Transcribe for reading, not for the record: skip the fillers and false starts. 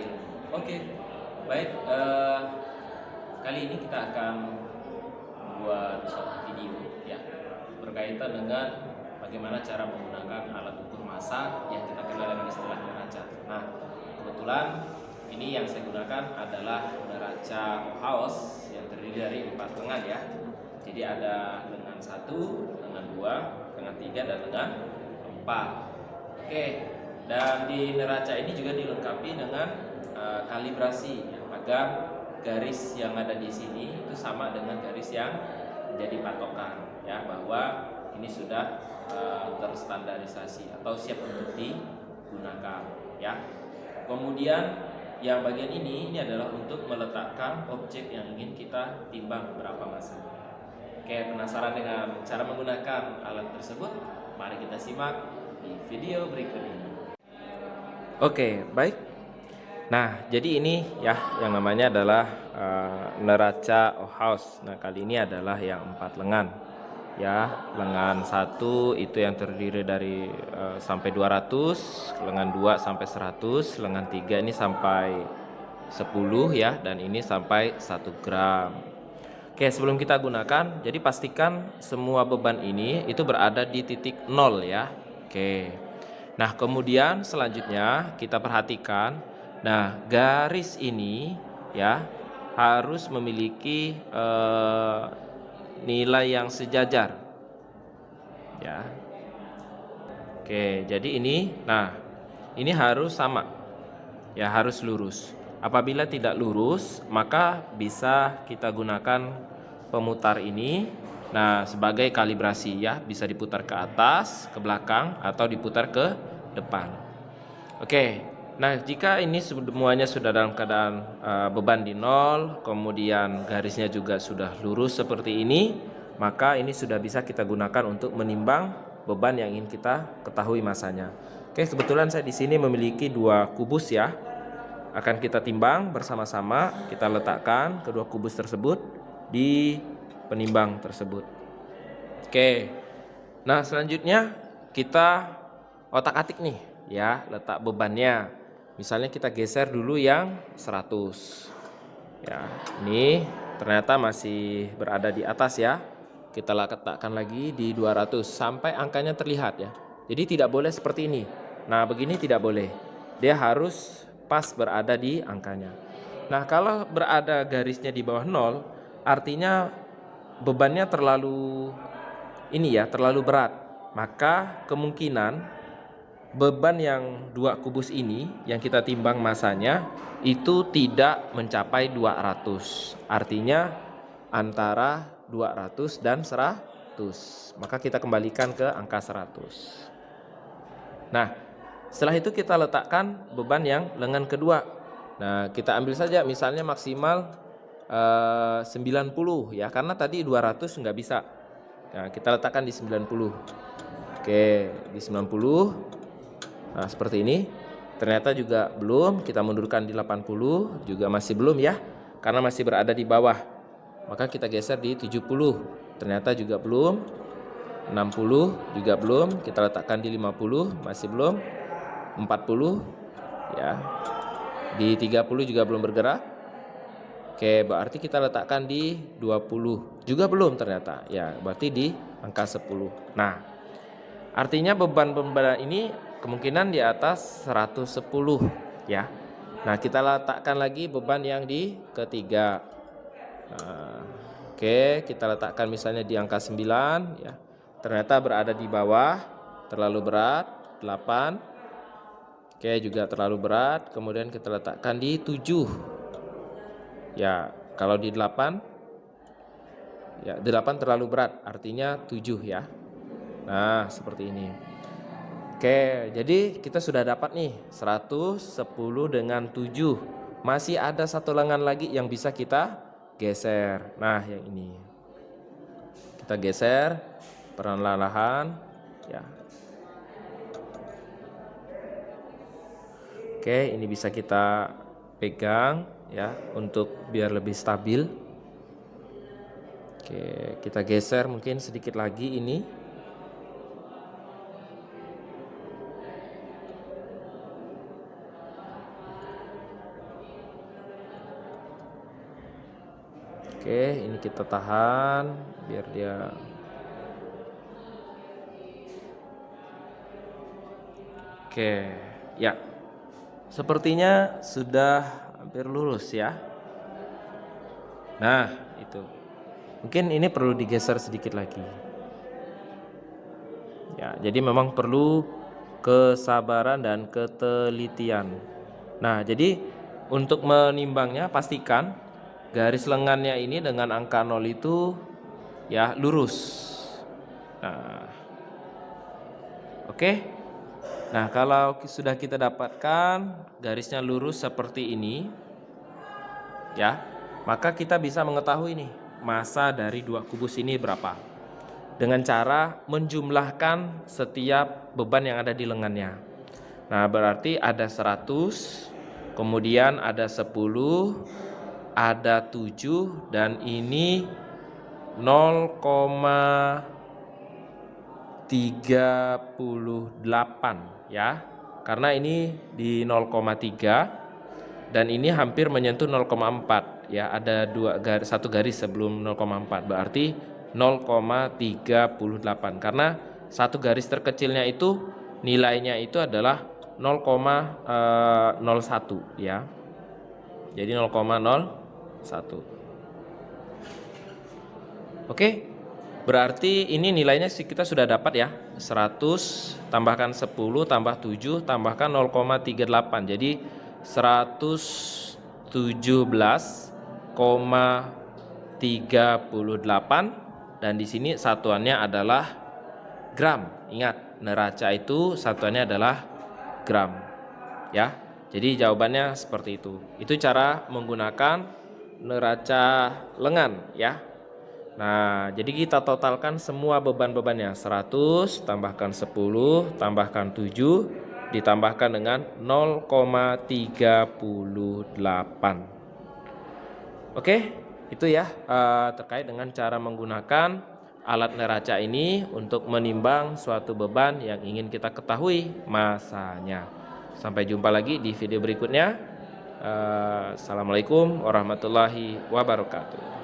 ilmu. Oke, baik. Kali ini kita akan membuat suatu video ya berkaitan dengan bagaimana cara menggunakan alat ukur massa yang kita kenal dengan istilah neraca. Nah, kebetulan ini yang saya gunakan adalah neraca Ohaus yang terdiri dari 4 lengan ya. Jadi ada lengan 1, lengan 2, lengan 3, dan lengan 4. Oke, dan di neraca ini juga dilengkapi dengan kalibrasi ya, agar garis yang ada di sini itu sama dengan garis yang menjadi patokan ya, bahwa ini sudah terstandarisasi atau siap untuk digunakan ya. Kemudian yang bagian ini adalah untuk meletakkan objek yang ingin kita timbang berapa massa. Oke, penasaran dengan cara menggunakan alat tersebut? Mari kita simak di video berikut ini. Oke, baik. Nah, jadi ini ya yang namanya adalah neraca Ohaus. Nah, kali ini adalah yang 4 lengan. Ya, lengan 1 itu yang terdiri dari sampai 200, lengan 2 sampai 100, lengan 3 ini sampai 10 ya, dan ini sampai 1 gram. Oke, sebelum kita gunakan, jadi pastikan semua beban ini itu berada di titik 0 ya. Oke. Nah, kemudian selanjutnya kita perhatikan, nah garis ini ya harus memiliki nilai yang sejajar ya. Oke, jadi ini, nah ini harus sama ya, harus lurus. Apabila tidak lurus, maka bisa kita gunakan pemutar ini, nah sebagai kalibrasi ya, bisa diputar ke atas, ke belakang, atau diputar ke depan. Oke, nah jika ini semuanya sudah dalam keadaan beban di 0, kemudian garisnya juga sudah lurus seperti ini, maka ini sudah bisa kita gunakan untuk menimbang beban yang ingin kita ketahui massanya. Oke, kebetulan saya di sini memiliki 2 kubus ya. Akan kita timbang bersama-sama, kita letakkan kedua kubus tersebut di penimbang tersebut. Oke. Nah, selanjutnya kita otak-atik nih ya, letak bebannya. Misalnya kita geser dulu yang 100. Ya, ini ternyata masih berada di atas ya. Kita letakkan lagi di 200 sampai angkanya terlihat ya. Jadi tidak boleh seperti ini. Nah, begini tidak boleh. Dia harus pas berada di angkanya. Nah, kalau berada garisnya di bawah 0, artinya bebannya terlalu terlalu berat. Maka kemungkinan beban yang 2 kubus ini yang kita timbang massanya itu tidak mencapai 200. Artinya antara 200 dan 100. Maka kita kembalikan ke angka 100. Nah, setelah itu kita letakkan beban yang lengan kedua. Nah, kita ambil saja misalnya maksimal 90 ya, karena tadi 200 nggak bisa. Nah, kita letakkan di 90. Oke, di 90. Nah, seperti ini. Ternyata juga belum, kita mundurkan di 80, juga masih belum ya, karena masih berada di bawah. Maka kita geser di 70. Ternyata juga belum. 60 juga belum, kita letakkan di 50, masih belum. 40 ya. Di 30 juga belum bergerak. Oke, berarti kita letakkan di 20, juga belum ternyata. Ya, berarti di angka 10. Nah, artinya beban-beban ini kemungkinan di atas 110 ya. Nah, kita letakkan lagi beban yang di ketiga. Nah, oke, kita letakkan misalnya di angka 9 ya. Ternyata berada di bawah, terlalu berat. 8. Oke, juga terlalu berat. Kemudian kita letakkan di 7. Ya, kalau di 8 ya, 8 terlalu berat, artinya 7 ya. Nah, seperti ini. Oke, jadi kita sudah dapat nih 110 dengan 7. Masih ada satu lengan lagi yang bisa kita geser. Nah, yang ini. Kita geser perlahan-lahan ya. Oke, ini bisa kita pegang ya untuk biar lebih stabil. Oke, kita geser mungkin sedikit lagi ini. Oke, ini kita tahan biar dia. Oke, ya. Sepertinya sudah hampir lurus ya. Nah, itu. Mungkin ini perlu digeser sedikit lagi. Ya, jadi memang perlu kesabaran dan ketelitian. Nah, jadi untuk menimbangnya pastikan garis lengannya ini dengan angka 0 itu ya lurus. Nah, oke. Nah, kalau sudah kita dapatkan garisnya lurus seperti ini, ya, maka kita bisa mengetahui nih massa dari dua kubus ini berapa. Dengan cara menjumlahkan setiap beban yang ada di lengannya. Nah, berarti ada 100, kemudian ada 10, ada 7, dan ini 0,38 ya. Karena ini di 0,3 dan ini hampir menyentuh 0,4 ya. Ada satu garis sebelum 0,4, berarti 0,38. Karena satu garis terkecilnya itu nilainya itu adalah 0,01 ya. Jadi 0,01. Oke. Berarti ini nilainya kita sudah dapat ya. 100 tambahkan 10 tambah 7 tambahkan 0,38. Jadi 117,38 dan di sini satuannya adalah gram. Ingat, neraca itu satuannya adalah gram. Ya. Jadi jawabannya seperti itu. Itu cara menggunakan neraca lengan ya. Nah, jadi kita totalkan semua beban-bebannya. 100 tambahkan 10 tambahkan 7 ditambahkan dengan 0,38. Oke, itu ya terkait dengan cara menggunakan alat neraca ini untuk menimbang suatu beban yang ingin kita ketahui massanya. Sampai jumpa lagi di video berikutnya. Assalamualaikum warahmatullahi wabarakatuh.